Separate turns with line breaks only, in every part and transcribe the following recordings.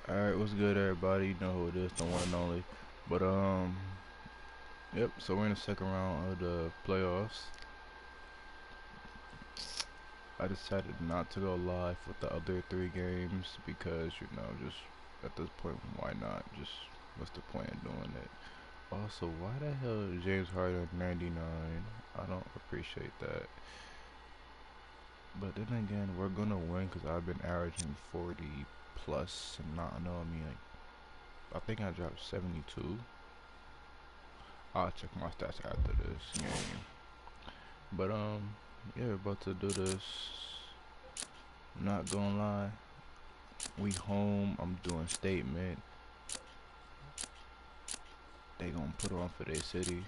Alright, what's good everybody? You know who it is, the one and only. But yep, so we're in the second round of the playoffs. I decided not to go live with the other 3 games because, you know, just at this point, why not? Just what's the point of doing it? Also, why the hell is James Harden 99? I don't appreciate that. But then again, we're gonna win because I've been averaging 40 plus and not know me like I think I dropped 72. I'll check my stats after this game. But yeah, we're about to do this. Not gonna lie, we home. I'm doing statement. They gonna put on for their city.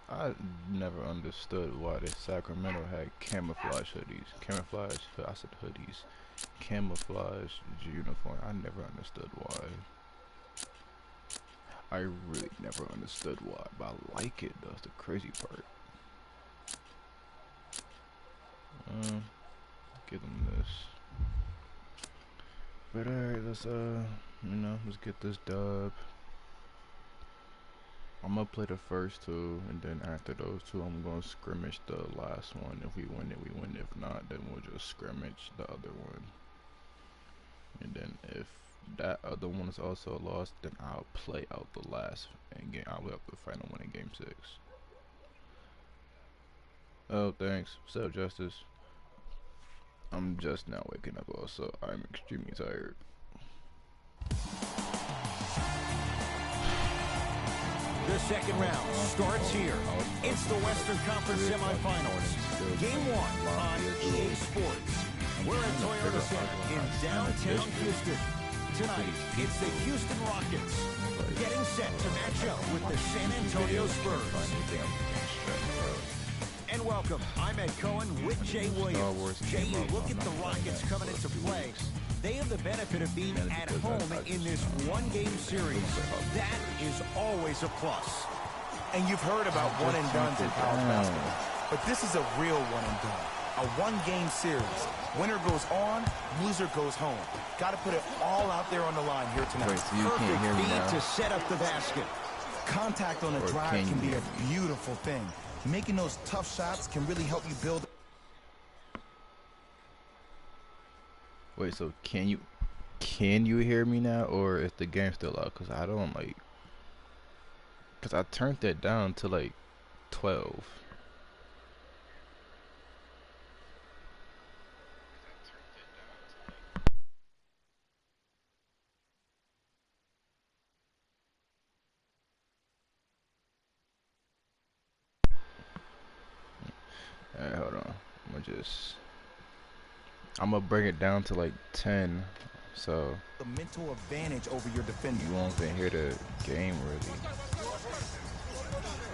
I never understood why the Sacramento had camouflage hoodies. Camouflage, I said hoodies. Camouflage uniform. I never understood why. I really never understood why, but I like it. That's the crazy part. Give them this. But alright, let's let's get this dub. I'm gonna play the first 2, and then after those 2, I'm gonna scrimmage the last one. If we win it, we win. If not, then we'll just scrimmage the other one. And then if that other one is also a loss, then I'll play out the last game. I'll have the final one in game 6. Oh, thanks. What's up, Justice? I'm just now waking up, also. I'm extremely tired.
The second round starts here. It's the Western Conference semifinals. Game 1 on EA Sports. We're at Toyota Center in downtown Houston. Tonight, it's the Houston Rockets getting set to match up with the San Antonio Spurs. And welcome, I'm Ed Cohen with Jay Williams. Jay, you look at the Rockets coming into play. They have the benefit of being at home in this one-game series. That is always a plus.
And you've heard about one-and-dones in college basketball. But this is a real one-and-done. A one-game series. Winner goes on, loser goes home. Got to put it all out there on the line here tonight.
Wait, so you can't hear me now?
To set up the basket.
Contact on a drive can be a beautiful thing. Making those tough shots can really help you build.
Wait, so can you hear me now, or is the game still out? Cause I don't like, cause I turned that down to like 12. Alright, hold on. I'm gonna bring it down to like 10, so
the mental advantage over your defender.
You won't even hear the game really.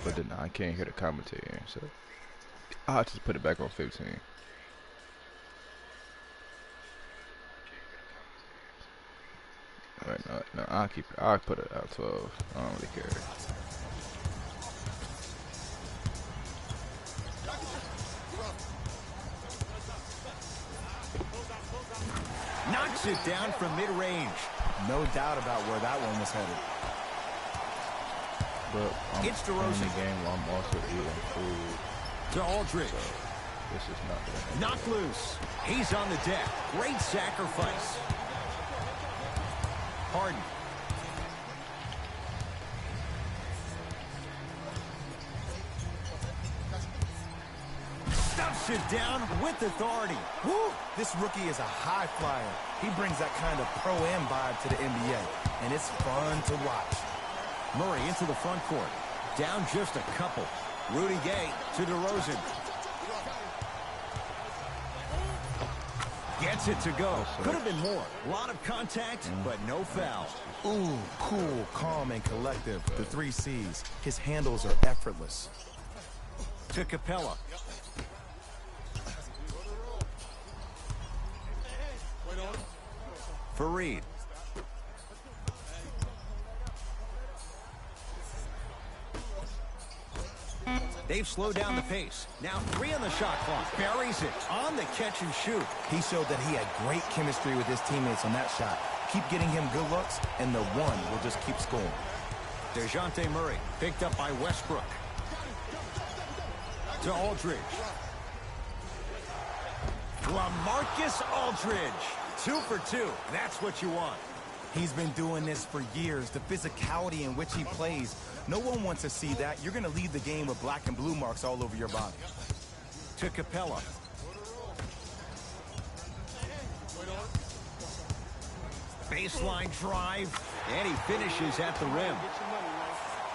But then I can't hear the commentator, so I'll just put it back on 15. Alright, no, I'll put it at 12. I don't really care.
Knocks it down from mid-range.
No doubt about where that one was headed.
But I'm
it's
in the game while I'm also eating food.
To Aldridge.
So this is not gonna
knocked loose. He's on the deck. Great sacrifice. Harden. Stuffs it down with authority.
Woo! This rookie is a high flyer. He brings that kind of pro-am vibe to the NBA, and it's fun to watch.
Murray into the front court. Down just a couple. Rudy Gay to DeRozan. Gets it to go. Could have been more. A lot of contact, but no foul.
Ooh, cool, calm, and collective. The 3 C's. His handles are effortless.
To Capella. Fareed. They've slowed down the pace. Now 3 on the shot clock. Buries it on the catch and shoot.
He showed that he had great chemistry with his teammates on that shot. Keep getting him good looks, and the one will just keep scoring.
DeJounte Murray picked up by Westbrook. To Aldridge. LaMarcus Aldridge. 2 for 2. That's what you want.
He's been doing this for years. The physicality in which he plays. No one wants to see that. You're going to leave the game with black and blue marks all over your body.
To Capella. Baseline drive. And he finishes at the rim.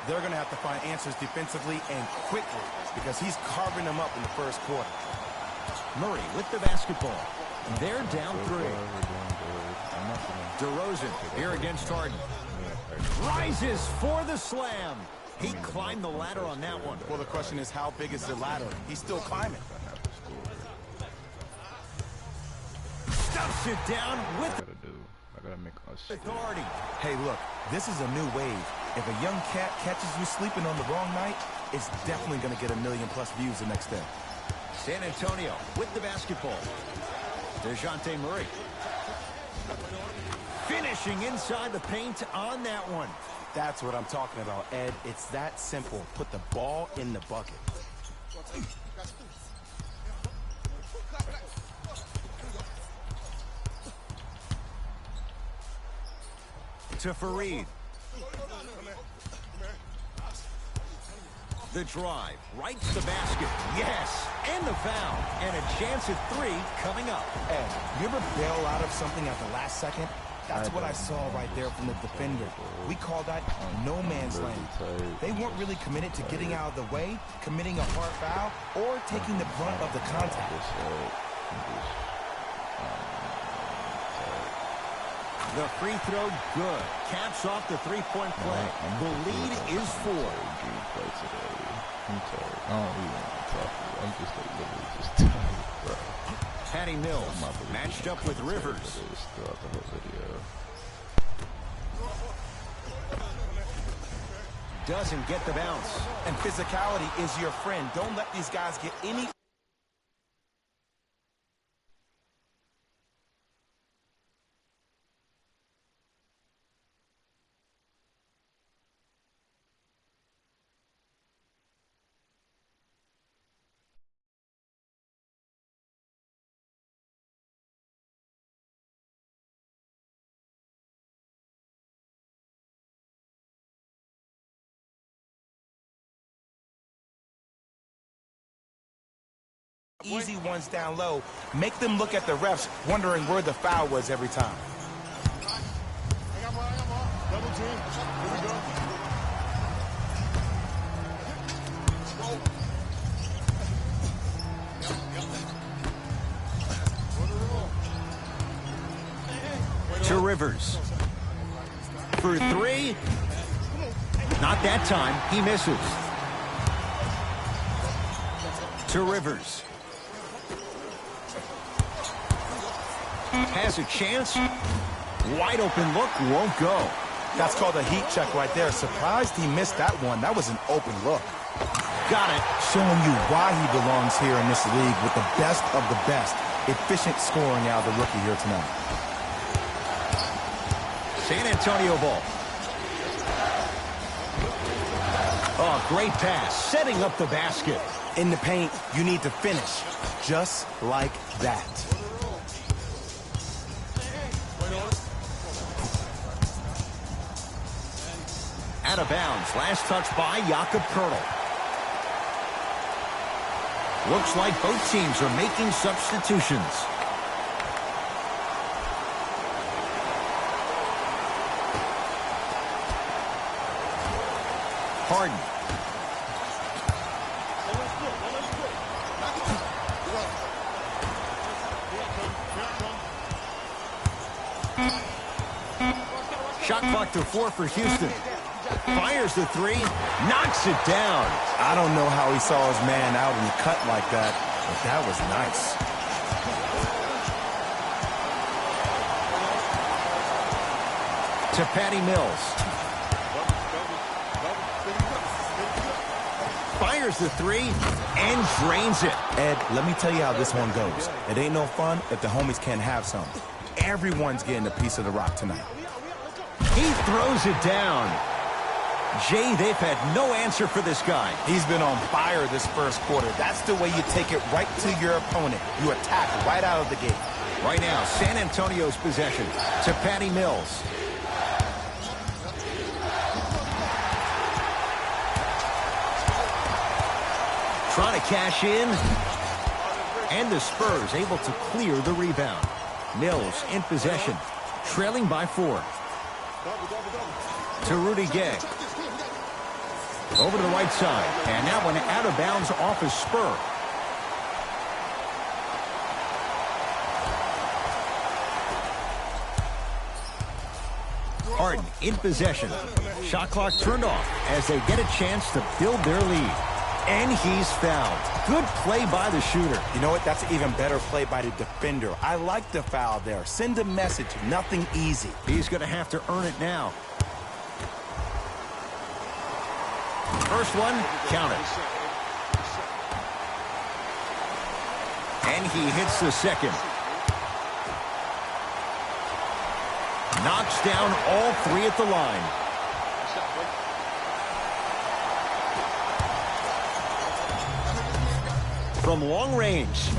They're going to have to find answers defensively and quickly because he's carving them up in the first quarter.
Murray with the basketball. They're down 3. DeRozan here against Harden. Rises for the slam. He climbed the ladder on that one.
Well, the question is, how big is the ladder? He's still climbing.
Stuffs it down with
I gotta make us
authority.
Hey, look, this is a new wave. If a young cat catches you sleeping on the wrong night, it's definitely going to get 1 million+ views the next day.
San Antonio with the basketball. DeJounte Murray. Finishing inside the paint on that one.
That's what I'm talking about, Ed. It's that simple. Put the ball in the bucket.
To Fareed. The drive, right to the basket. Yes, and the foul. And a chance at 3 coming up.
Ed, you ever bail out of something at the last second? That's what I saw right there from the defender. We call that no man's land. They weren't really committed to getting out of the way, committing a hard foul, or taking the brunt of the contact.
The free throw, good. Caps off the three-point play. The lead is 4.
I'm sorry. I don't even want to talk to you. I'm just like literally just tired, bro.
Patty Mills matched up with Rivers.
Throughout the whole video.
Doesn't get the bounce.
And physicality is your friend. Don't let these guys get any... easy ones down low. Make them look at the refs, wondering where the foul was every time.
Double team. Here we go.
To Rivers. For 3. Not that time. He misses. To Rivers. Has a chance. Wide open look, won't go.
That's called a heat check right there. Surprised he missed that one. That was an open look.
Got it.
Showing you why he belongs here in this league with the best of the best. Efficient scoring out of the rookie here tonight.
San Antonio ball. Oh, great pass. Setting up the basket.
In the paint, you need to finish. Just like that.
Out of bounds. Last touch by Jakob Poeltl. Looks like both teams are making substitutions. Harden. Shot clock to 4 for Houston. Fires the 3, knocks it down.
I don't know how he saw his man out in the cut like that, but that was nice.
To Patty Mills. Fires Fires the three and drains it.
Ed, let me tell you how this one goes. It ain't no fun if the homies can't have some. Everyone's getting a piece of the rock tonight.
He throws it down. Jay, they've had no answer for this guy.
He's been on fire this first quarter. That's the way you take it right to your opponent. You attack right out of the gate.
Right now, San Antonio's possession to Patty Mills. Trying to cash in. And the Spurs able to clear the rebound. Mills in possession, trailing by 4. To Rudy Gay. Over to the right side. And that one out of bounds off his spur. Harden in possession. Shot clock turned off as they get a chance to build their lead. And he's fouled. Good play by the shooter.
You know what? That's an even better play by the defender. I like the foul there. Send a message. Nothing easy.
He's going to have to earn it now. First one, count it. And he hits the second. Knocks down all 3 at the line. From long range.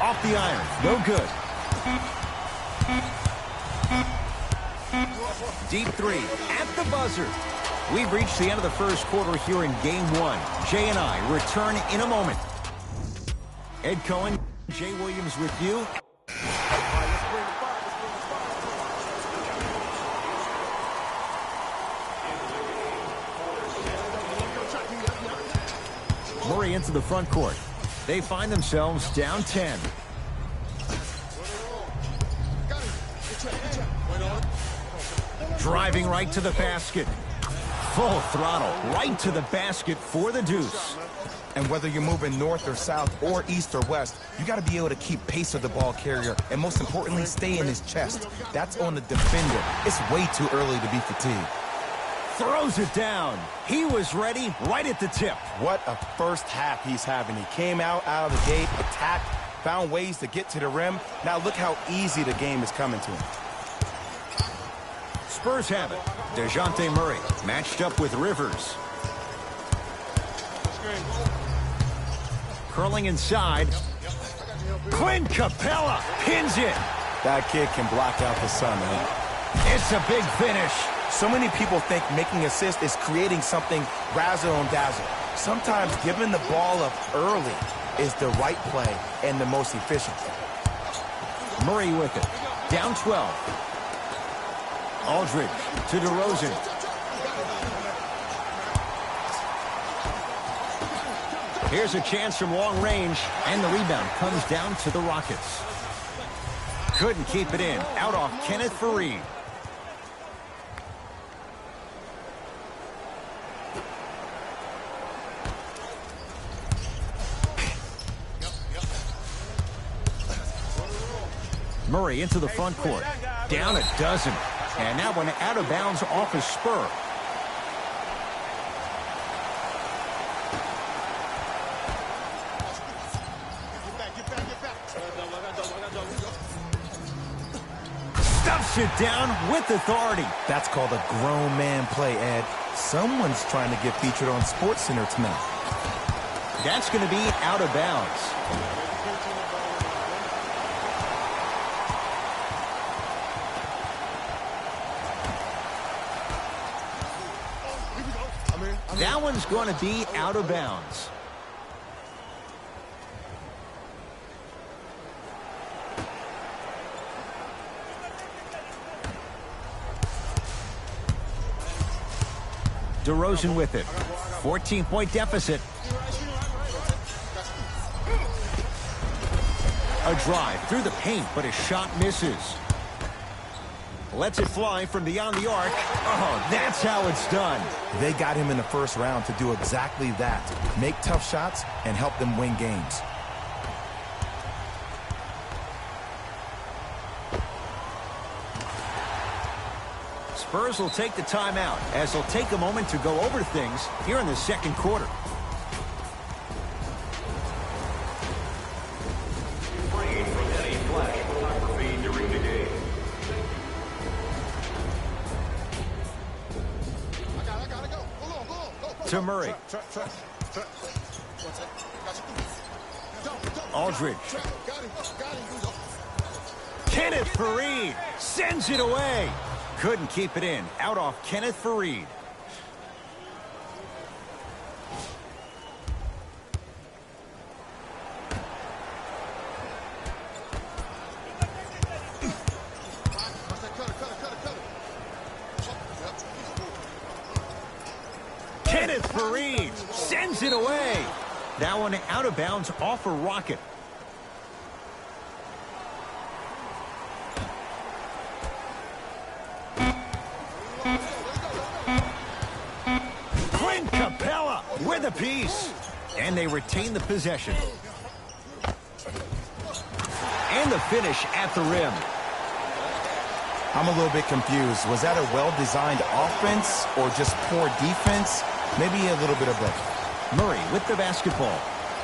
Off the iron. No good. Deep 3 at the buzzer. We've reached the end of the first quarter here in Game 1. Jay and I return in a moment. Ed Cohen, Jay Williams with you. Murray into the front court. They find themselves down 10. Driving right to the basket. Full throttle right to the basket for the deuce.
And whether you're moving north or south or east or west, you got to be able to keep pace with the ball carrier and most importantly, stay in his chest. That's on the defender. It's way too early to be fatigued.
Throws it down. He was ready right at the tip.
What a first half he's having. He came out of the gate, attacked, found ways to get to the rim. Now look how easy the game is coming to him.
Spurs have it. DeJounte Murray matched up with Rivers. Curling inside. Clint Capella pins it.
That kid can block out the sun, man.
It's a big finish.
So many people think making assists is creating something razzle and dazzle. Sometimes giving the ball up early is the right play and the most efficient.
Murray with it. Down 12. Aldridge to DeRozan. Here's a chance from long range, and the rebound comes down to the Rockets. Couldn't keep it in. Out off Kenneth Faried. Murray into the front court. Down a dozen. And that one out of bounds off his spur. Stuffs it down with authority.
That's called a grown man play, Ed. Someone's trying to get featured on SportsCenter tonight.
That's going to be out of bounds. That one's going to be out of bounds. DeRozan with it. 14-point deficit. A drive through the paint, but his shot misses. Lets it fly from beyond the arc. Oh, that's how it's done.
They got him in the first round to do exactly that. Make tough shots and help them win games.
Spurs will take the timeout as they'll take a moment to go over things here in the second quarter. To Murray. Aldridge. Kenneth Faried sends it away. Couldn't keep it in. Out off Kenneth Faried. Kenneth Faried sends it away. That one out of bounds off a rocket. Clint Capella with a piece. And they retain the possession. And the finish at the rim.
I'm a little bit confused. Was that a well-designed offense or just poor defense? Maybe a little bit of both.
Murray with the basketball.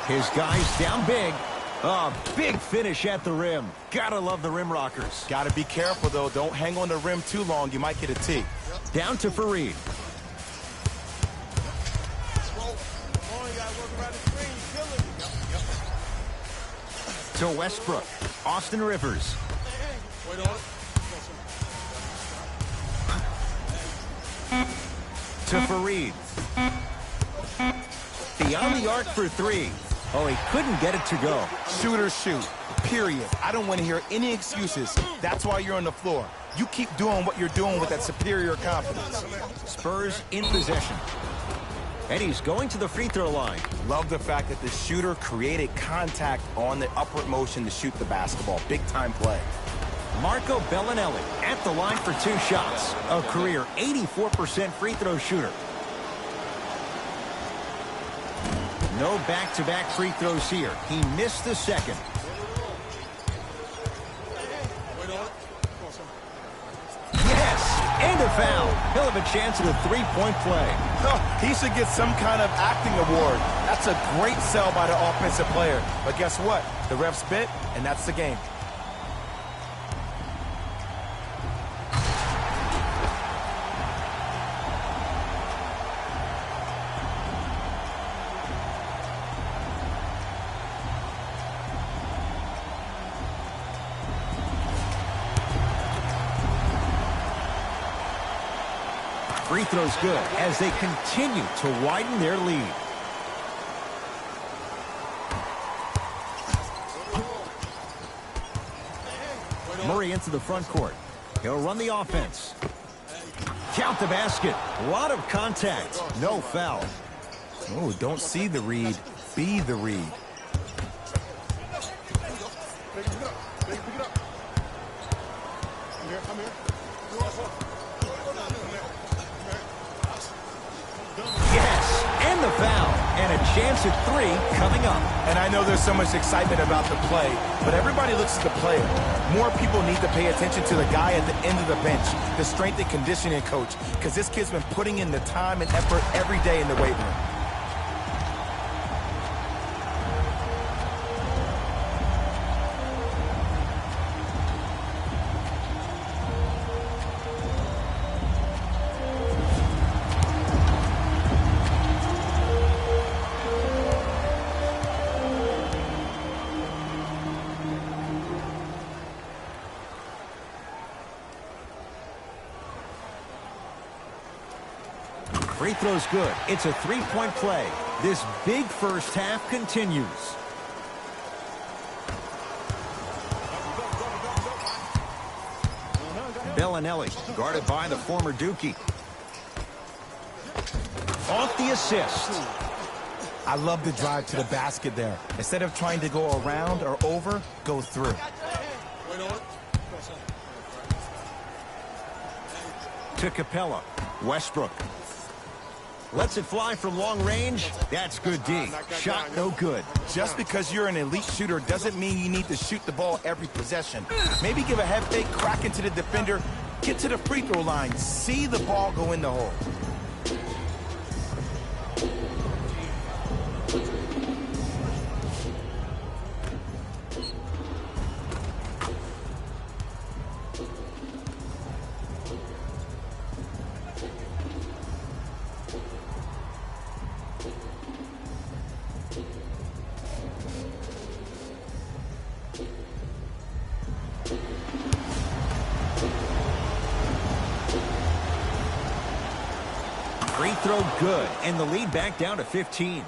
His guys down big. A big finish at the rim. Gotta love the rim rockers.
Gotta be careful, though. Don't hang on the rim too long. You might get a tee.
Down to Faried. To Westbrook. Austin Rivers. To Faried. Beyond the arc for three. Oh, he couldn't get it to go.
Shooters shoot. Period. I don't want to hear any excuses. That's why you're on the floor. You keep doing what you're doing with that superior confidence.
Spurs in possession. And he's going to the free throw line.
Love the fact that the shooter created contact on the upward motion to shoot the basketball. Big time play.
Marco Bellinelli at the line for 2 shots. A career 84% free throw shooter. No back-to-back free throws here. He missed the second. Yes, and a foul. He'll have a chance at a 3-point play.
Oh, he should get some kind of acting award. That's a great sell by the offensive player. But guess what? The refs bit, and that's the game.
Free throw's good as they continue to widen their lead. Murray into the front court. He'll run the offense. Count the basket. A lot of contact. No foul.
Oh, don't see the read. Be the read.
Yes, and the foul. And a chance at 3 coming up.
And I know there's so much excitement about the play, but everybody looks at the player. More people need to pay attention to the guy at the end of the bench, the strength and conditioning coach, because this kid's been putting in the time and effort every day in the weight room.
Free throw's good. It's a 3-point play. This big first half continues. Bellinelli guarded by the former Dookie. Off the assist.
I love the drive to the basket there. Instead of trying to go around or over, go through.
To Capella. Westbrook. Lets it fly from long range. That's good D. Shot no good.
Just because you're an elite shooter doesn't mean you need to shoot the ball every possession. Maybe give a head fake, crack into the defender, get to the free throw line, see the ball go in the hole.
throw good, and the lead back down to 15.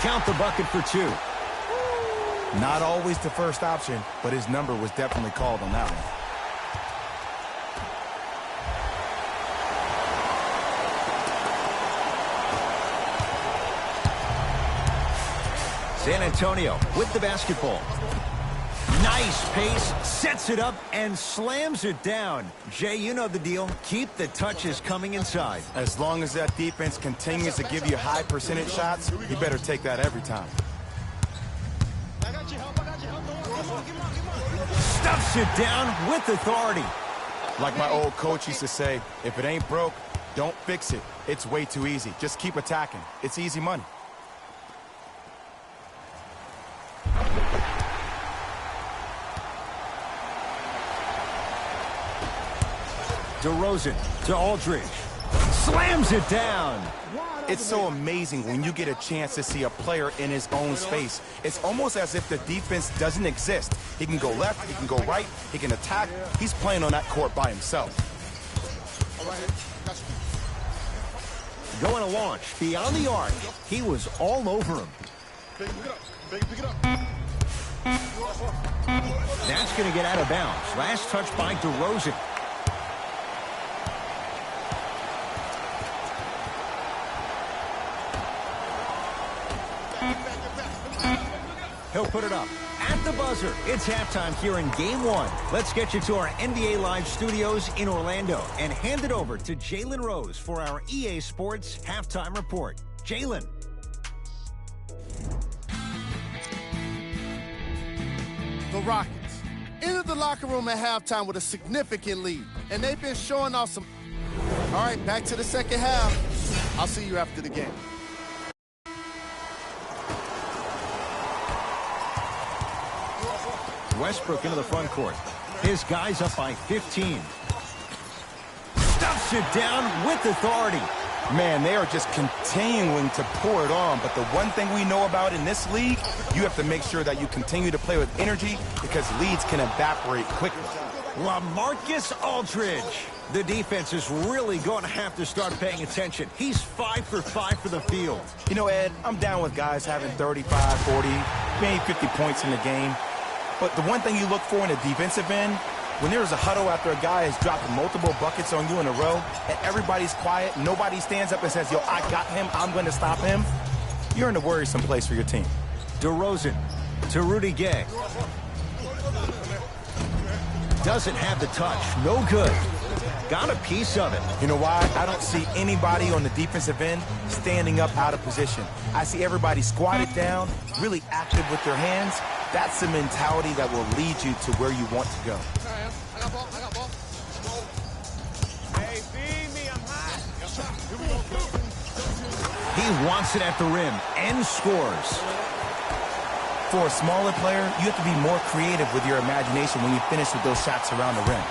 Count the bucket for 2.
Not always the first option, but his number was definitely called on that one.
San Antonio with the basketball. Nice pace, sets it up, and slams it down. Jay, you know the deal. Keep the touches coming inside.
As long as that defense continues to give you high percentage shots, you better take that every time.
Stuffs it down with authority.
Like my old coach used to say, if it ain't broke, don't fix it. It's way too easy. Just keep attacking. It's easy money.
DeRozan to Aldridge. Slams it down.
It's so amazing when you get a chance to see a player in his own space. It's almost as if the defense doesn't exist. He can go left, he can go right, he can attack. He's playing on that court by himself.
Going to launch beyond the arc. He was all over him. That's going to get out of bounds. Last touch by DeRozan. He'll put it up at the buzzer. It's halftime here in Game 1. Let's get you to our NBA Live studios in Orlando and hand it over to Jalen Rose for our EA Sports Halftime Report. Jalen.
The Rockets entered the locker room at halftime with a significant lead, and they've been showing off some... All right, back to the second half. I'll see you after the game.
Westbrook into the front court. His guy's up by 15. Stuffs it down with authority.
Man, they are just continuing to pour it on. But the one thing we know about in this league, you have to make sure that you continue to play with energy because leads can evaporate quickly.
LaMarcus Aldridge. The defense is really going to have to start paying attention. He's 5 for 5 for the field.
You know, Ed, I'm down with guys having 35, 40, maybe 50 points in the game. But the one thing you look for in a defensive end, when there's a huddle after a guy has dropped multiple buckets on you in a row, and everybody's quiet, nobody stands up and says, yo, I got him, I'm going to stop him, you're in a worrisome place for your team.
DeRozan to Rudy Gay. Doesn't have the touch. No good. Got a piece of it.
You know why? I don't see anybody on the defensive end standing up out of position. I see everybody squatted down, really active with their hands. That's the mentality that will lead you to where you want to go.
Hey, feed me, I'm hot.
He wants it at the rim and scores.
For a smaller player, you have to be more creative with your imagination when you finish with those shots around the rim.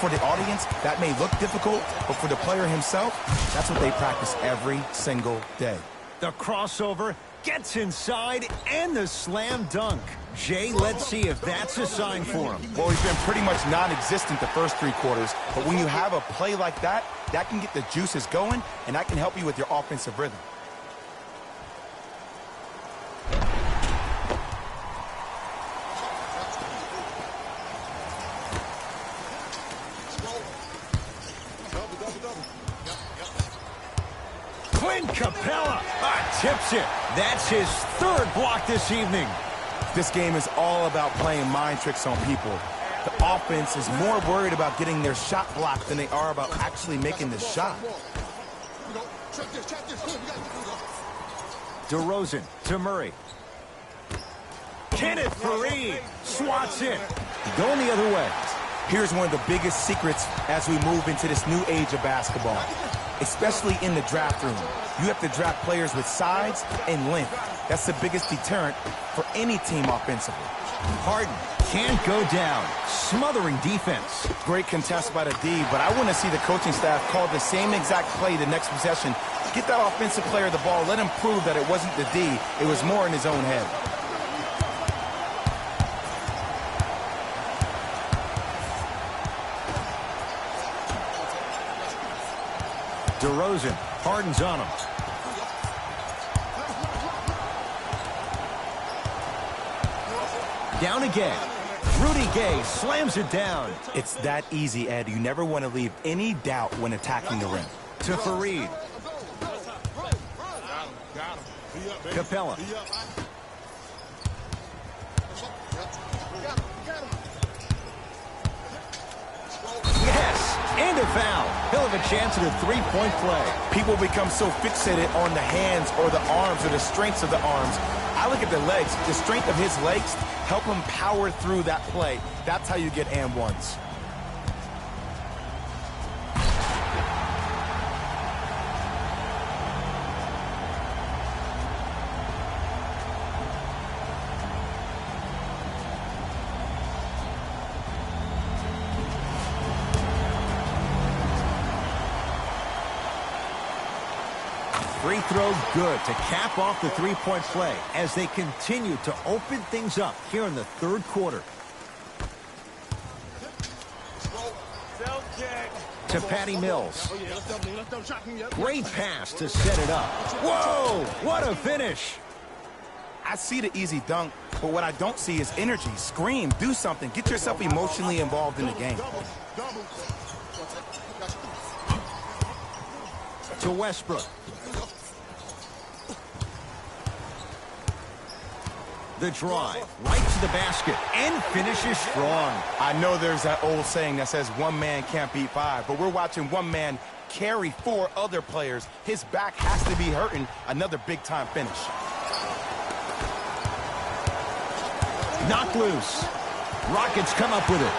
For the audience, that may look difficult, but for the player himself, that's what they practice every single day.
The crossover gets inside and the slam dunk. Jay, let's see if that's a sign for him.
Well, he's been pretty much non-existent the first 3 quarters, but when you have a play like that, that can get the juices going, and that can help you with your offensive rhythm.
Clint Capella tips it. That's his 3rd block this evening.
This game is all about playing mind tricks on people. The offense is more worried about getting their shot blocked than they are about actually making the shot.
DeRozan to Murray. Kenneth Faried swats it. Going the other way.
Here's one of the biggest secrets as we move into this new age of basketball, especially in the draft room. You have to draft players with size and length. That's the biggest deterrent for any team offensively.
Harden can't go down. Smothering defense.
Great contest by the D, but I want to see the coaching staff call the same exact play the next possession. Get that offensive player the ball. Let him prove that it wasn't the D. It was more in his own head.
DeRozan. Harden's on him. Down again. Rudy Gay slams it down.
It's that easy, Ed. You never want to leave any doubt when attacking the rim.
To Fareed. Capella. Yes, and a foul. He'll have a chance at a three-point play.
People become so fixated on the hands or the arms or the strengths of the arms. I look at the legs. The strength of his legs help him power through that play. That's how you get and ones.
Free throw good to cap off the three-point play as they continue to open things up here in the third quarter. To Patty Mills. Great pass to set it up. Whoa, what a finish.
I see the easy dunk, but what I don't see is energy. Scream, do something. Get yourself emotionally involved in the game.
To Westbrook. The drive, right to the basket, and finishes strong.
I know there's that old saying that says one man can't beat five, but we're watching one man carry four other players. His back has to be hurting. Another big-time finish.
Knocked loose. Rockets come up with it.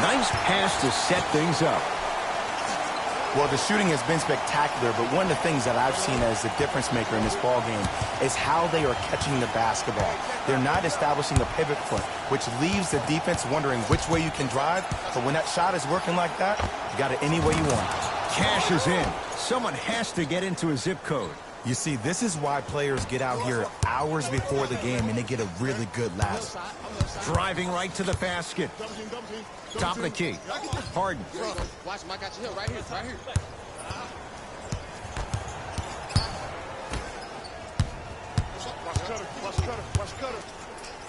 Nice pass to set things up.
Well, the shooting has been spectacular, but one of the things that I've seen as the difference maker in this ballgame is how they are catching the basketball. They're not establishing a pivot foot, which leaves the defense wondering which way you can drive, but when that shot is working like that, you got it any way you want.
Cash is in. Someone has to get into a zip code.
You see, this is why players get out here hours before the game and they get a really good last.
Driving right to the basket. Top of the key. Harden.
Watch him, I got you here, right here, right here.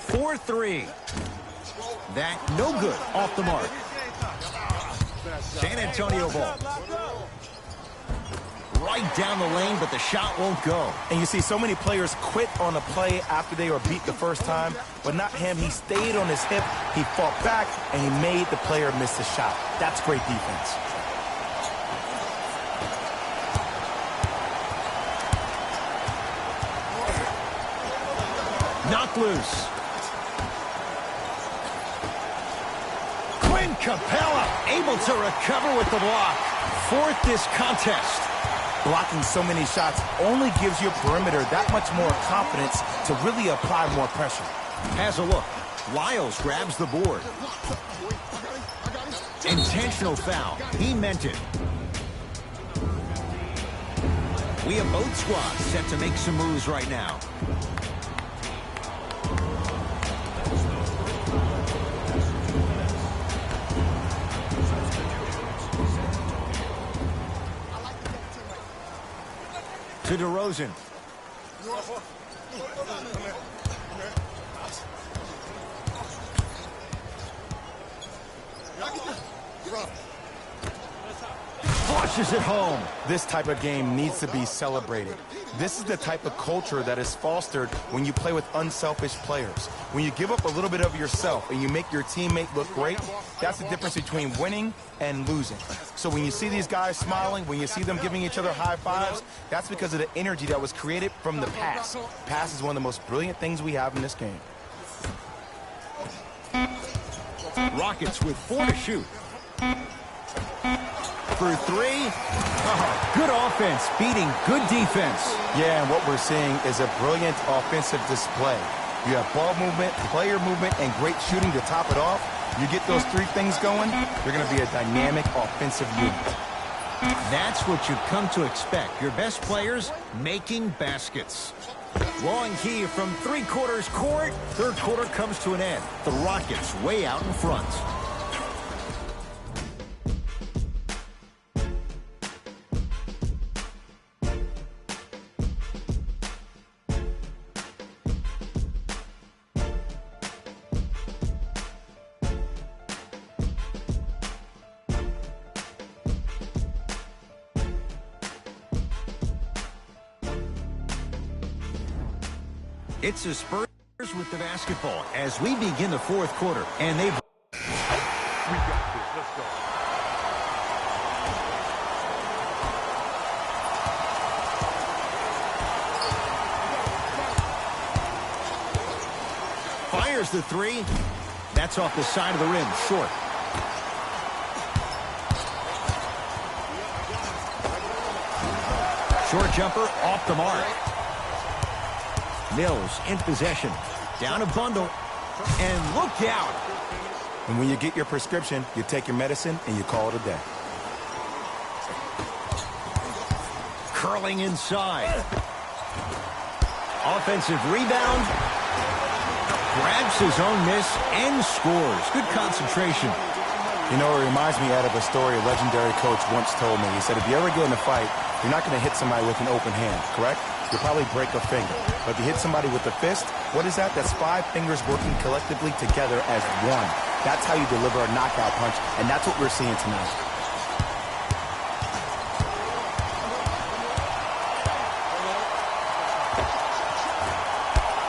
4-3. That no good. Off the mark. San Antonio ball. Right down the lane, but the shot won't go.
And you see so many players quit on a play after they were beat the first time, but not him. He stayed on his hip, he fought back, and he made the player miss the shot. That's great defense.
Knocked loose. Quinn Capella able to recover with the block. Fourth this contest.
Blocking so many shots only gives your perimeter that much more confidence to really apply more pressure.
Has a look. Lyles grabs the board. Intentional foul. He meant it. We have both squads set to make some moves right now. To DeRozan. Flushes it home.
This type of game needs to be celebrated. This is the type of culture that is fostered when you play with unselfish players. When you give up a little bit of yourself and you make your teammate look great, that's the difference between winning and losing. So when you see these guys smiling, when you see them giving each other high fives, that's because of the energy that was created from the pass. Pass is one of the most brilliant things we have in this game.
Rockets with 4 to shoot. For 3. Oh, good offense beating good defense.
Yeah, and what we're seeing is a brilliant offensive display. You have ball movement, player movement, and great shooting to top it off. You get those 3 things going, you're going to be a dynamic offensive unit.
That's what you've come to expect. Your best players making baskets. Long key from 3/4 court. 3rd quarter comes to an end. The Rockets way out in front. It's the Spurs with the basketball as we begin the 4th quarter. And they've...
We got this. Let's go.
Fires the 3. That's off the side of the rim. Short. Short jumper off the mark. Mills in possession. Down a bundle. And look out.
And when you get your prescription, you take your medicine and you call it a day.
Curling inside. Offensive rebound. Grabs his own miss and scores. Good concentration.
You know, it reminds me out of a story a legendary coach once told me. He said, if you ever get in a fight, you're not going to hit somebody with an open hand, correct? You'll probably break a finger. But if you hit somebody with a fist, what is that? That's 5 fingers working collectively together as one. That's how you deliver a knockout punch, and that's what we're seeing tonight.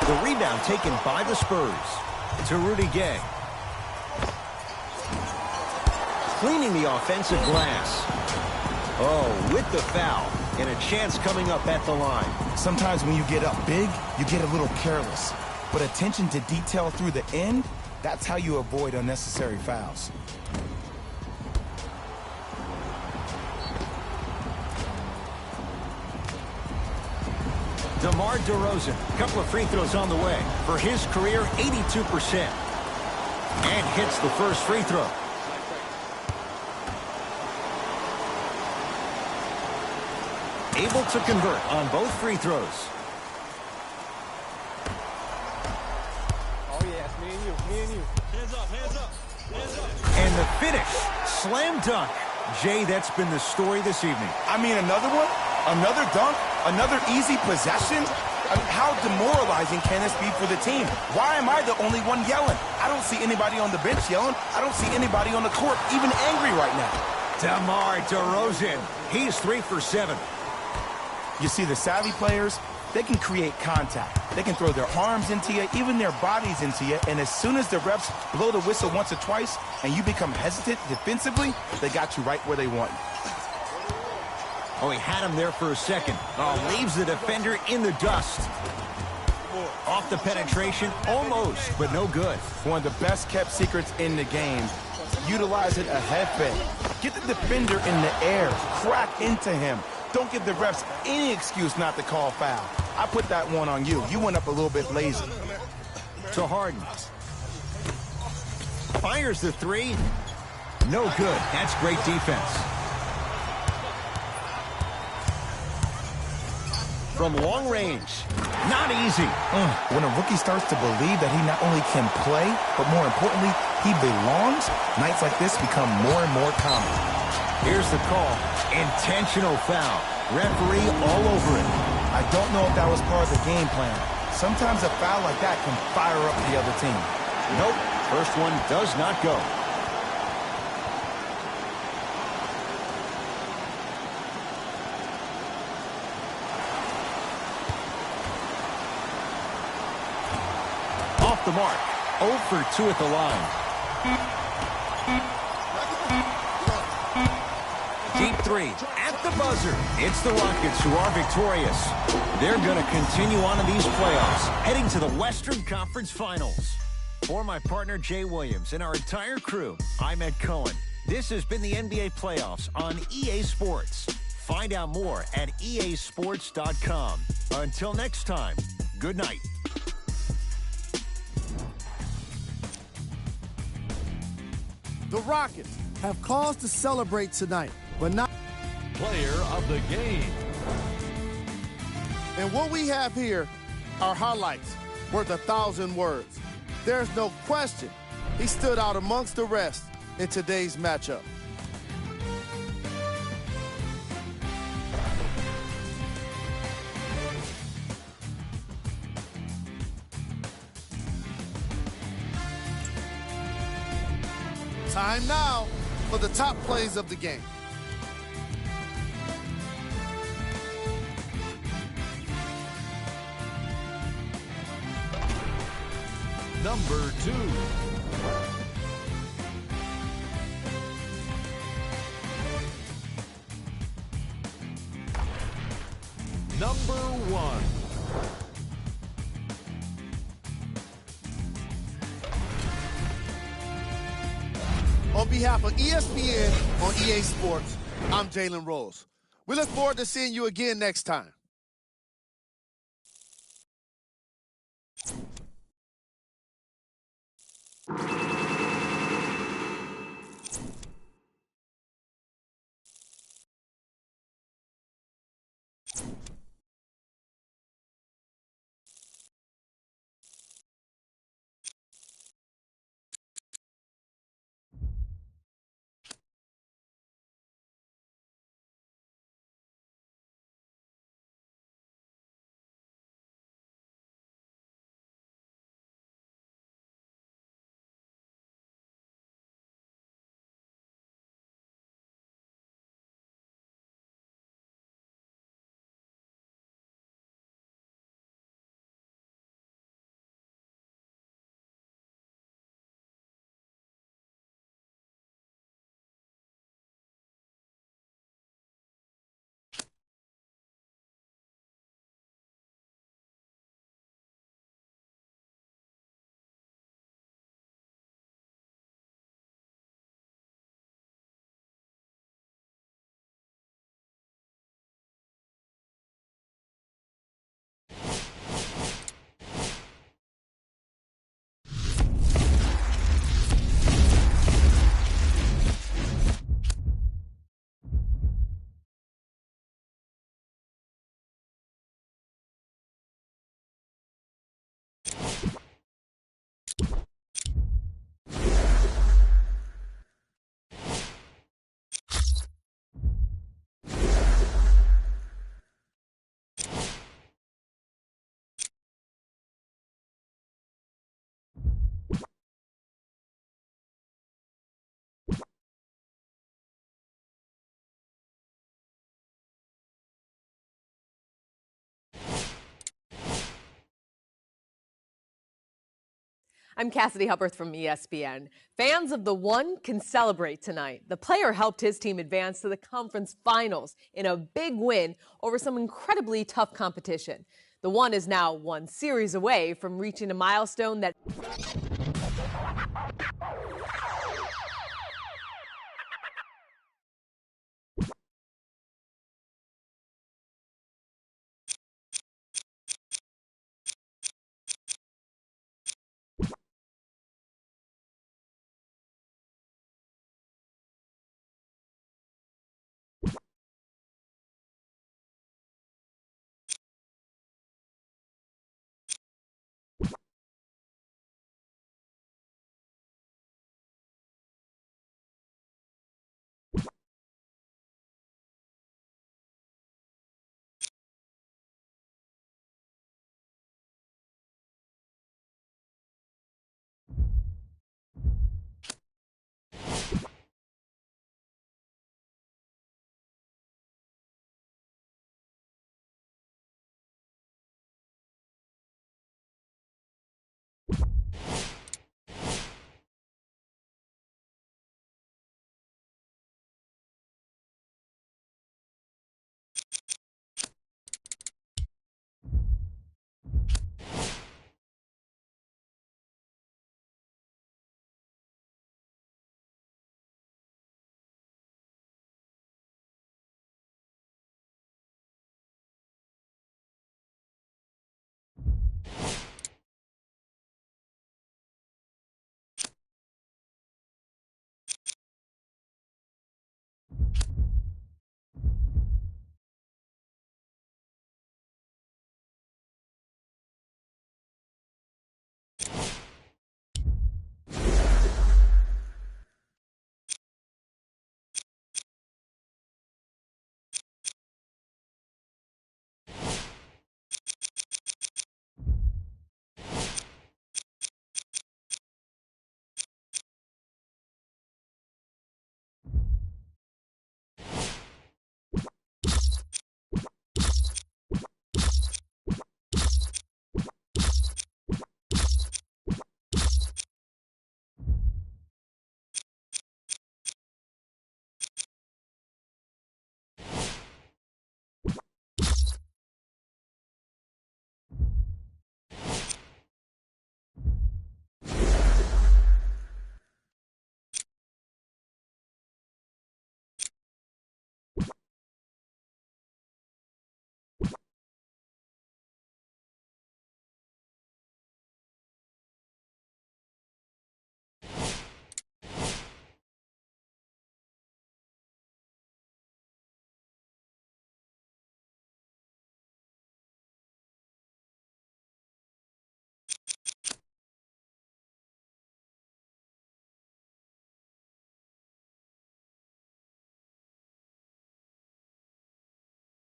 The rebound taken by the Spurs. To Rudy Gay. Cleaning the offensive glass. Oh, with the foul. And a chance coming up at the line.
Sometimes when you get up big, you get a little careless. But attention to detail through the end, that's how you avoid unnecessary fouls.
DeMar DeRozan, couple of free throws on the way. For his career, 82%. And hits the first free throw. Able to convert on both free throws.
Oh, yeah, it's me and you. Me and you. Hands up, hands up, hands up.
And the finish. Slam dunk. Jay, that's been the story this evening.
I mean, another one? Another dunk? Another easy possession? I mean, how demoralizing can this be for the team? Why am I the only one yelling? I don't see anybody on the bench yelling. I don't see anybody on the court even angry right now.
DeMar DeRozan. He's 3 for 7.
You see, the savvy players, they can create contact. They can throw their arms into you, even their bodies into you, and as soon as the refs blow the whistle once or twice and you become hesitant defensively, they got you right where they want you.
Oh, he had him there for a second. Oh, leaves the defender in the dust. Off the penetration, almost, but no good.
One of the best kept secrets in the game. Utilizing a head fake. Get the defender in the air. Crack into him. Don't give the refs any excuse not to call foul. I put that one on you. You went up a little bit lazy.
To Harden. Fires the 3. No good. That's great defense. From long range. Not easy.
When a rookie starts to believe that he not only can play, but more importantly, he belongs, nights like this become more and more common.
Here's the call. Intentional foul. Referee all over it.
I don't know if that was part of the game plan. Sometimes a foul like that can fire up the other team.
Nope. First one does not go. Off the mark. 0 for 2 at the line. Deep 3 at the buzzer. It's the Rockets who are victorious. They're going to continue on in these playoffs, heading to the Western Conference Finals. For my partner, Jay Williams, and our entire crew, I'm Ed Cohen. This has been the NBA Playoffs on EA Sports. Find out more at easports.com. Until next time, good night.
The Rockets have cause to celebrate tonight, but not.
Player of the game.
And what we have here are highlights worth 1,000 words. There's no question he stood out amongst the rest in today's matchup. Time now for the top plays of the game.
Number 2. Number 1.
On behalf of ESPN on EA Sports, I'm Jalen Rose. We look forward to seeing you again next time.
I'm Cassidy Hupperth from ESPN. Fans of the One can celebrate tonight. The player helped his team advance to the conference finals in a big win over some incredibly tough competition. The One is now one series away from reaching a milestone that